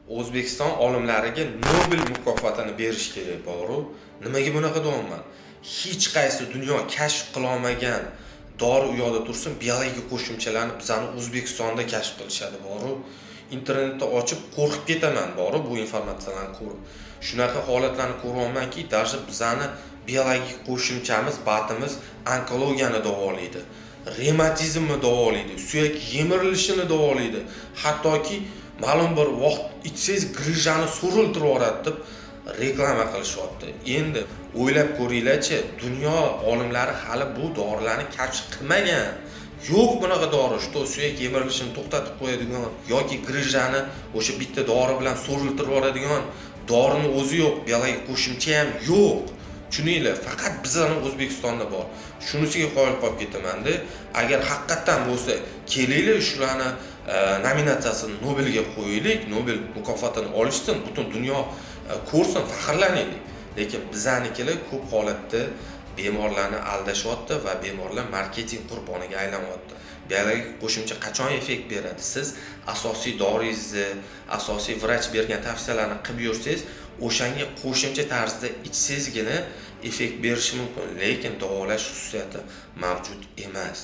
O'zbekiston olimlariga Nobel mukofotini berish kerak, bor-ku. Nimaga bunaqa deyapman? Hech qaysi dunyo kashf qila olmagan dori u yoqda tursin, biologik qo'shimchalarni bizani O'zbekistonda kashf qilishadi, bor-ku. Internetda ochib qo'rqib ketaman, bor-ku, bu informatsiyalarni ko'rib. Shunaqa holatlarni ko'ryapmanki, даже bizani biologik qo'shimchamiz, batimiz onkologiyani davolaydi, revmatizmni davolaydi, suyak yemirilishini davolaydi. Hattoki ma'lum bir vaqt ichsangiz grijani so'riltirib yuboradi deb reklama qilishyapti. Endi o'ylab ko'ringlar-chi, dunyo olimlari hali bu dorilarni kashf qilmagan. Yo'q bunaqa dori, что suyak yemirilishini to'xtatib qo'yadigan yoki grijani o'sha bitta dori bilan so'riltirib yuboradigan dorining o'zi yo'q, biologik qo'shimcha ham yo'q. Tushuninglar, faqat bizning O'zbekistonda bor. Shunisiga qoyil qolib ketaman-da. Agar haqiqatan bo'lsa, kelinglar shularni nominatsiyasini Nobelga qo'yaylik, Nobel mukofotini olishsin, butun dunyo ko'rsin, faxrlanaylik. Lekin bizanikilar ko'p holatda bemorlarni aldashyapti va bemorlar marketing qurboniga aylanyapti. Biologik qo'shimcha qachon effekt beradi? Siz asosiy doringizni, asosiy vrach bergan tavsiyalarni qilib yursangiz, o'shanga qo'shimcha tarzda ichsangizgina effekt berishi mumkin, lekin davolash xususiyati mavjud emas.